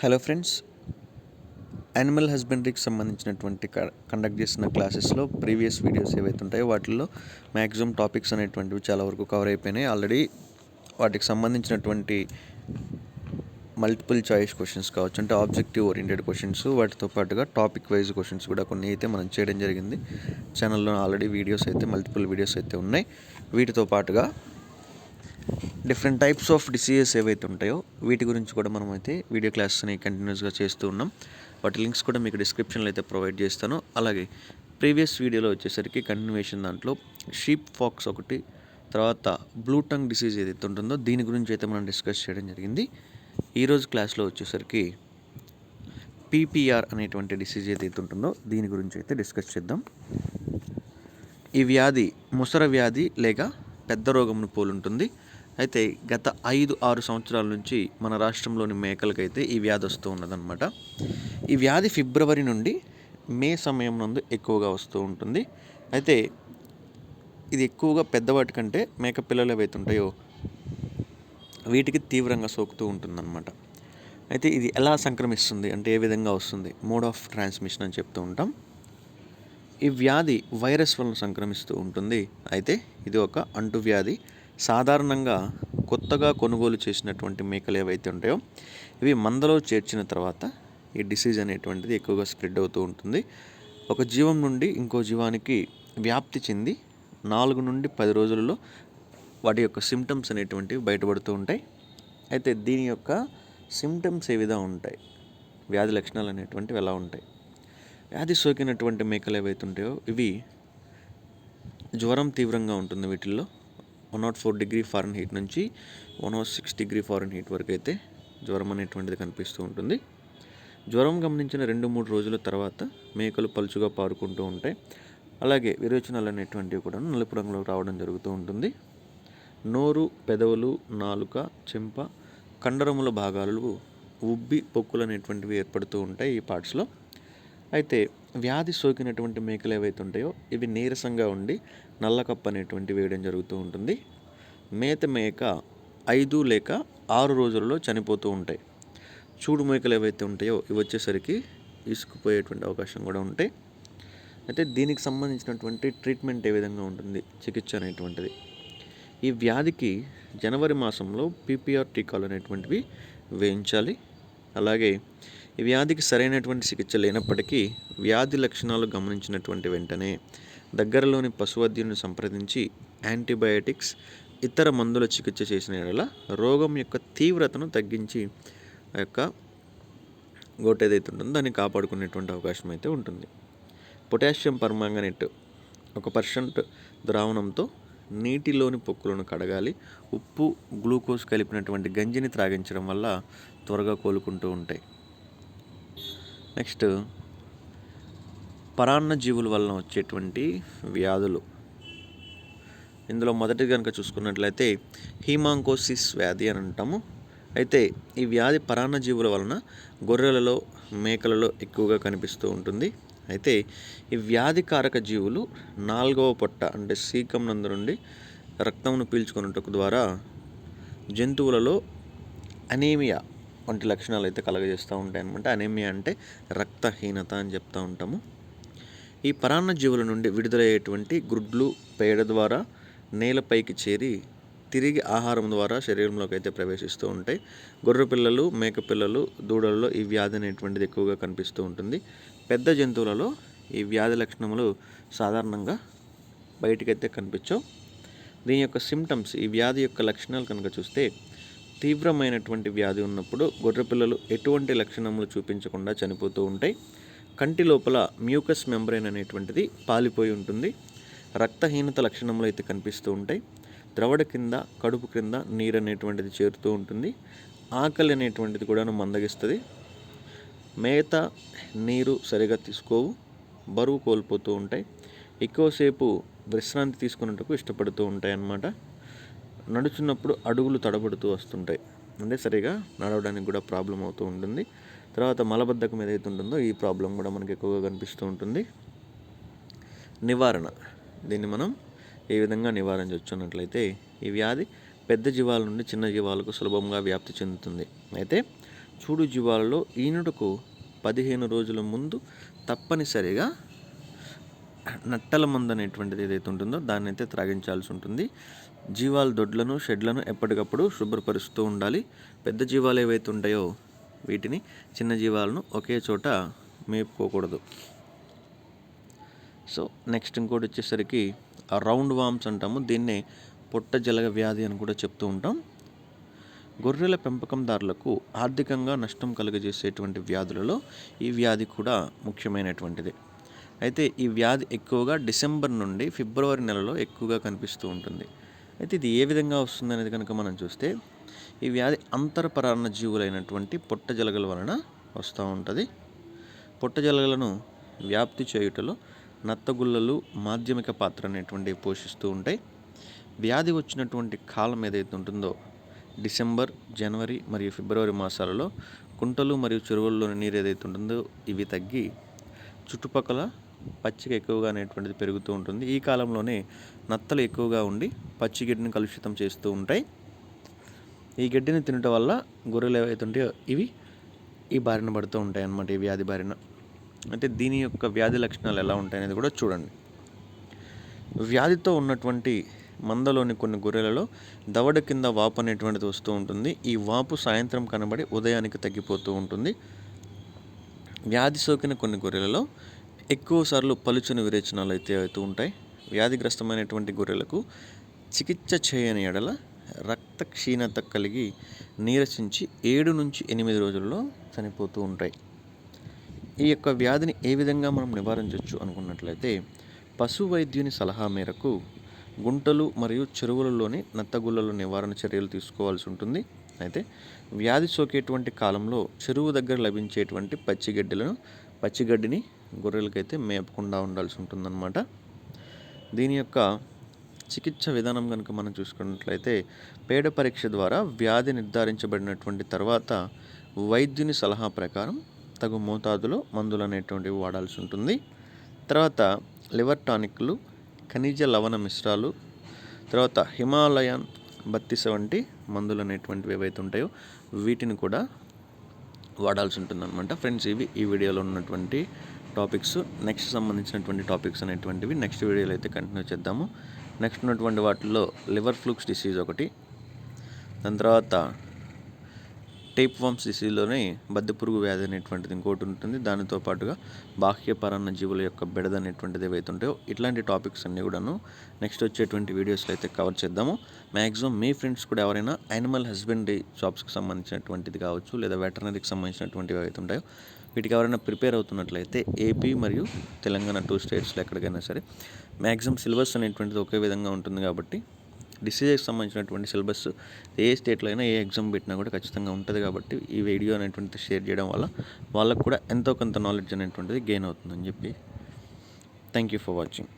Hello friends, animal హస్బెండరీకి సంబంధించినటువంటి conduct చేసిన క్లాసెస్లో ప్రీవియస్ వీడియోస్ ఏవైతే ఉంటాయో వాటిల్లో మ్యాక్సిమం టాపిక్స్ అనేటువంటివి చాలా వరకు కవర్ అయిపోయినాయి. ఆల్రెడీ వాటికి సంబంధించినటువంటి మల్టిపుల్ చాయిస్ క్వశ్చన్స్ కావచ్చు, అంటే ఆబ్జెక్టివ్ ఓరియంటెడ్ క్వశ్చన్స్, వాటితో పాటుగా టాపిక్ వైజ్ క్వశ్చన్స్ కూడా కొన్ని అయితే మనం చేయడం జరిగింది. ఛానల్లో ఆల్రెడీ మల్టిపుల్ వీడియోస్ అయితే ఉన్నాయి. వీటితో పాటుగా డిఫరెంట్ టైప్స్ ఆఫ్ డిసీజెస్ ఏవైతే ఉంటాయో వీటి గురించి కూడా మనం అయితే వీడియో క్లాసెస్ని కంటిన్యూస్గా చేస్తూ ఉన్నాం. వాటి లింక్స్ కూడా మీకు డిస్క్రిప్షన్లో అయితే ప్రొవైడ్ చేస్తాను. అలాగే ప్రీవియస్ వీడియోలో వచ్చేసరికి కంటిన్యూషన్ దాంట్లో షీప్ ఫాక్స్ ఒకటి, తర్వాత బ్లూ టంగ్ డిసీజ్ ఏదైతే ఉంటుందో దీని గురించి అయితే మనం డిస్కస్ చేయడం జరిగింది. ఈరోజు క్లాస్లో వచ్చేసరికి PPR అనేటువంటి డిసీజ్ ఏదైతే ఉంటుందో దీని గురించి అయితే డిస్కస్ చేద్దాం. ఈ వ్యాధి ముసర వ్యాధి లేక పెద్ద రోగమును పోలుంటుంది. అయితే గత 5-6 సంవత్సరాల నుంచి మన రాష్ట్రంలోని మేకలకైతే ఈ వ్యాధి వస్తూ ఉన్నదన్నమాట. ఈ వ్యాధి ఫిబ్రవరి నుండి మే సమయం నందు ఎక్కువగా వస్తూ ఉంటుంది. అయితే ఇది ఎక్కువగా పెద్దవాటి కంటే మేక పిల్లలు ఏవైతే ఉంటాయో వీటికి తీవ్రంగా సోకుతూ ఉంటుందన్నమాట. అయితే ఇది ఎలా సంక్రమిస్తుంది అంటే ఏ విధంగా వస్తుంది, మోడ్ ఆఫ్ ట్రాన్స్మిషన్ అని చెప్తూ ఉంటాం. ఈ వ్యాధి వైరస్ వలన సంక్రమిస్తూ ఉంటుంది. అయితే ఇది ఒక అంటువ్యాధి. సాధారణంగా కొత్తగా కొనుగోలు చేసినటువంటి మేకలు ఏవైతే ఉంటాయో ఇవి మందలో చేర్చిన తర్వాత ఈ డిసీజ్ అనేటువంటిది ఎక్కువగా స్ప్రెడ్ అవుతూ ఉంటుంది. ఒక జీవం నుండి ఇంకో జీవానికి వ్యాప్తి చెంది 4 నుండి 10 రోజులలో వాటి యొక్క సిమ్టమ్స్ అనేటువంటివి బయటపడుతూ ఉంటాయి. అయితే దీని యొక్క సిమ్టమ్స్ ఏ విధంగా ఉంటాయి, వ్యాధి లక్షణాలు అనేటువంటివి ఎలా ఉంటాయి? వ్యాధి సోకినటువంటి మేకలు ఏవైతే ఉంటాయో ఇవి జ్వరం తీవ్రంగా ఉంటుంది. వీటిల్లో 104 డిగ్రీ ఫారెన్హీట్ నుంచి 106 డిగ్రీ ఫారెన్హీట్ వరకు అయితే జ్వరం అనేటువంటిది కనిపిస్తూ ఉంటుంది. జ్వరం గమనించిన 2-3 రోజుల తర్వాత మేకలు పలుచుగా పారుకుంటూ ఉంటాయి. అలాగే విరోచనాలు అనేటువంటివి కూడా నలుపు రంగులో రావడం జరుగుతూ ఉంటుంది. నోరు, పెదవులు, నాలుక, చెంప, కండరముల భాగాలు ఉబ్బి పొక్కులు అనేటువంటివి ఏర్పడుతూ ఉంటాయి ఈ పార్ట్స్లో. అయితే వ్యాధి సోకినటువంటి మేకలు ఏవైతే ఉంటాయో ఇవి నీరసంగా ఉండి నల్లకప్పు అనేటువంటి వేయడం జరుగుతూ ఉంటుంది. మేక 5 లేక 6 రోజులలో చనిపోతూ ఉంటాయి. చూడు మేకలు ఏవైతే ఉంటాయో ఇవి వచ్చేసరికి ఇసుకుపోయేటువంటి అవకాశం కూడా ఉంటాయి. అయితే దీనికి సంబంధించినటువంటి ట్రీట్మెంట్ ఏ విధంగా ఉంటుంది, చికిత్స అనేటువంటిది, ఈ వ్యాధికి జనవరి మాసంలో PPR టీకాలు అనేటువంటివి వేయించాలి. అలాగే ఈ వ్యాధికి సరైనటువంటి చికిత్స లేనప్పటికీ వ్యాధి లక్షణాలు గమనించినటువంటి వెంటనే దగ్గరలోని పశువైద్యుని సంప్రదించి యాంటీబయాటిక్స్, ఇతర మందుల చికిత్స చేసిన యెడల రోగం యొక్క తీవ్రతను తగ్గించి ఆ యొక్క గోటు ఏదైతే ఉంటుందో దాన్ని కాపాడుకునేటువంటి అవకాశం అయితే ఉంటుంది. పొటాషియం పర్మాంగనేట్ 1% ద్రావణంతో నీటిలోని పొక్కులను కడగాలి. ఉప్పు, గ్లూకోజ్ కలిపినటువంటి గంజిని త్రాగించడం వల్ల త్వరగా కోలుకుంటూ ఉంటాయి. నెక్స్ట్, పరాన్న జీవుల వలన వచ్చేటువంటి వ్యాధులు. ఇందులో మొదటి కనుక చూసుకున్నట్లయితే హీమాంకోసిస్ వ్యాధి అని అంటాము. అయితే ఈ వ్యాధి పరాన్న జీవుల వలన గొర్రెలలో, మేకలలో ఎక్కువగా కనిపిస్తూ ఉంటుంది. అయితే ఈ వ్యాధికారక జీవులు 4వ పొట్ట అంటే సీకం నందు నుండి రక్తమును పీల్చుకున్నట్టు ద్వారా జంతువులలో అనీమియా వంటి లక్షణాలు అయితే కలగజేస్తూ ఉంటాయి అన్నమాట. అనీమియా అంటే రక్తహీనత అని చెప్తూ ఉంటాము. ఈ పరాన్న జీవుల నుండి విడుదలయ్యేటువంటి గ్రుడ్లు పేడ ద్వారా నేలపైకి చేరి తిరిగి ఆహారం ద్వారా శరీరంలోకి అయితే ప్రవేశిస్తూ ఉంటాయి. గొర్రె పిల్లలు, మేక పిల్లలు, దూడలలో ఈ వ్యాధి అనేటువంటిది ఎక్కువగా కనిపిస్తూ ఉంటుంది. పెద్ద జంతువులలో ఈ వ్యాధి లక్షణములు సాధారణంగా బయటికైతే కనిపించవు. దీని యొక్క సిమ్టమ్స్, ఈ వ్యాధి యొక్క లక్షణాలు కనుక చూస్తే తీవ్రమైనటువంటి వ్యాధి ఉన్నప్పుడు గొర్రె పిల్లలు ఎటువంటి లక్షణములు చూపించకుండా చనిపోతూ ఉంటాయి. కంటి లోపల మ్యూకస్ మెంబ్రేన్ అనేటువంటిది పాలిపోయి ఉంటుంది. రక్తహీనత లక్షణములు అయితే కనిపిస్తూ ఉంటాయి. ద్రవడ కింద, కడుపు క్రింద నీరు అనేటువంటిది చేరుతూ ఉంటుంది. ఆకలి అనేటువంటిది కూడా మందగిస్తుంది. మేత, నీరు సరిగా తీసుకోవు, బరువు కోల్పోతూ ఉంటాయి. ఎక్కువసేపు విశ్రాంతి తీసుకున్నట్టుకు ఇష్టపడుతూ ఉంటాయి అన్నమాట. నడుచున్నప్పుడు అడుగులు తడబడుతూ వస్తుంటాయి, అంటే సరిగా నడవడానికి కూడా ప్రాబ్లం అవుతూ ఉంటుంది. తర్వాత మలబద్ధకం ఏదైతే ఉంటుందో ఈ ప్రాబ్లం కూడా మనకి ఎక్కువగా కనిపిస్తూ ఉంటుంది. నివారణ, దీన్ని మనం ఏ విధంగా నివారించవచ్చు అన్నట్లయితే ఈ వ్యాధి పెద్ద జీవాల నుండి చిన్న జీవాలకు సులభంగా వ్యాప్తి చెందుతుంది. అయితే చూడు జీవాలలో ఈనుటకు 15 రోజుల ముందు తప్పనిసరిగా నట్టల మందు అనేటువంటిది ఏదైతే ఉంటుందో దాన్ని అయితే త్రాగించాల్సి ఉంటుంది. జీవాల దొడ్లను షెడ్లను ఎప్పటికప్పుడు శుభ్రపరుస్తూ ఉండాలి. పెద్ద జీవాలు ఏవైతే ఉంటాయో వీటిని చిన్న జీవాలను ఒకే చోట మేపుకోకూడదు. సో నెక్స్ట్ ఇంకోటి వచ్చేసరికి రౌండ్ వామ్స్ అంటాము. దీన్నే పొట్ట జలగ వ్యాధి అని కూడా చెప్తూ ఉంటాం. గొర్రెల పెంపకందారులకు ఆర్థికంగా నష్టం కలుగజేసేటువంటి వ్యాధులలో ఈ వ్యాధి కూడా ముఖ్యమైనటువంటిది. అయితే ఈ వ్యాధి ఎక్కువగా డిసెంబర్ నుండి ఫిబ్రవరి నెలలో ఎక్కువగా కనిపిస్తూ ఉంటుంది. అయితే ఇది ఏ విధంగా వస్తుంది అనేది కనుక మనం చూస్తే ఈ వ్యాధి అంతరపరాన్న జీవులైనటువంటి పొట్టజలగల వలన వస్తూ ఉంటుంది. పొట్టజలగలను వ్యాప్తి చేయుటలో నత్తగుల్లలు మాధ్యమిక పాత్ర అనేటువంటివి పోషిస్తూ ఉంటాయి. వ్యాధి వచ్చినటువంటి కాలం ఏదైతే ఉంటుందో డిసెంబర్, జనవరి మరియు ఫిబ్రవరి మాసాలలో కుంటలు మరియు చెరువుల్లోని నీరు ఏదైతే ఉంటుందో ఇవి తగ్గి చుట్టుపక్కల పచ్చిక ఎక్కువగా అనేటువంటిది పెరుగుతూ ఉంటుంది. ఈ కాలంలోనే నత్తలు ఎక్కువగా ఉండి పచ్చి గడ్డిని కలుషితం చేస్తూ ఉంటాయి. ఈ గడ్డిని తినటం వల్ల గొర్రెలు ఏవైతే ఉంటాయో ఇవి ఈ బారిన పడుతూ ఉంటాయి అన్నమాట, ఈ వ్యాధి బారిన. అంటే దీని యొక్క వ్యాధి లక్షణాలు ఎలా ఉంటాయనేది కూడా చూడండి. వ్యాధితో ఉన్నటువంటి మందలోని కొన్ని గొర్రెలలో దవడ కింద వాపు అనేటువంటిది వస్తూ ఉంటుంది. ఈ వాపు సాయంత్రం కనబడి ఉదయానికి తగ్గిపోతూ ఉంటుంది. వ్యాధి సోకిన కొన్ని గొర్రెలలో ఎక్కువసార్లు పలుచని విరేచనాలు అయితే అవుతూ ఉంటాయి. వ్యాధిగ్రస్తమైనటువంటి గొర్రెలకు చికిత్స చేయని ఎడల రక్త క్షీణత కలిగి నీరసించి 7 నుంచి 8 రోజుల్లో చనిపోతూ ఉంటాయి. ఈ యొక్క వ్యాధిని ఏ విధంగా మనం నివారించవచ్చు అనుకున్నట్లయితే పశు వైద్యుని సలహా మేరకు గుంటలు మరియు చెరువులలోని నత్తగుల్లల నివారణ చర్యలు తీసుకోవాల్సి ఉంటుంది. అయితే వ్యాధి సోకేటువంటి కాలంలో చెరువు దగ్గర లభించేటువంటి పచ్చిగడ్డిని గొర్రెలకైతే మేపకుండా ఉండాల్సి ఉంటుందన్నమాట. దీని యొక్క చికిత్స విధానం కనుక మనం చూసుకున్నట్లయితే పేడ పరీక్ష ద్వారా వ్యాధి నిర్ధారించబడినటువంటి తర్వాత వైద్యుని సలహా ప్రకారం తగు మోతాదులో మందులు అనేటువంటివి వాడాల్సి ఉంటుంది. తర్వాత లివర్ టానిక్లు, ఖనిజ లవణ మిశ్రాలు, తర్వాత హిమాలయన్ బత్తిస వంటి మందులు అనేటువంటివి ఏవైతే ఉంటాయో వీటిని కూడా వాడాల్సి ఉంటుందన్నమాట. ఫ్రెండ్స్, ఇవి ఈ వీడియోలో ఉన్నటువంటి టాపిక్స్. నెక్స్ట్ సంబంధించినటువంటి టాపిక్స్ అనేటువంటివి నెక్స్ట్ వీడియోలో అయితే కంటిన్యూ చేద్దాము. నెక్స్ట్ ఉన్నటువంటి వాటిల్లో లివర్ ఫ్లూక్స్ డిసీజ్ ఒకటి, దాని తర్వాత టేప్ వామ్స్ డిసీజ్లోనే బద్దె పురుగు వ్యాధి అనేటువంటిది ఇంకోటి ఉంటుంది. దానితో పాటుగా బాహ్యపరాన్న జీవుల యొక్క బెడద అనేటువంటిది ఏవైతే ఉంటాయో ఇట్లాంటి టాపిక్స్ అన్నీ కూడాను నెక్స్ట్ వచ్చేటువంటి వీడియోస్లో అయితే కవర్ చేద్దాము. మ్యాక్సిమం మీ ఫ్రెండ్స్ కూడా ఎవరైనా యానిమల్ హస్బెండరీ జాబ్స్కి సంబంధించినటువంటిది కావచ్చు లేదా వెటర్నరీకి సంబంధించినటువంటివి ఏవైతే ఉంటాయో వీటికి ఎవరైనా ప్రిపేర్ అవుతున్నట్లయితే ఏపీ మరియు తెలంగాణ 2 స్టేట్స్లో ఎక్కడికైనా సరే మ్యాక్సిమం సిలబస్ అనేటువంటిది ఒకే విధంగా ఉంటుంది కాబట్టి డిసీజెస్కి సంబంధించినటువంటి సిలబస్ ఏ స్టేట్లో అయినా ఏ ఎగ్జామ్ పెట్టినా కూడా ఖచ్చితంగా ఉంటుంది. కాబట్టి ఈ వీడియో అనేటువంటిది షేర్ చేయడం వల్ల వాళ్ళకు కూడా ఎంతో కొంత నాలెడ్జ్ అనేటువంటిది గెయిన్ అవుతుందని చెప్పి థ్యాంక్ యూ ఫర్ వాచింగ్.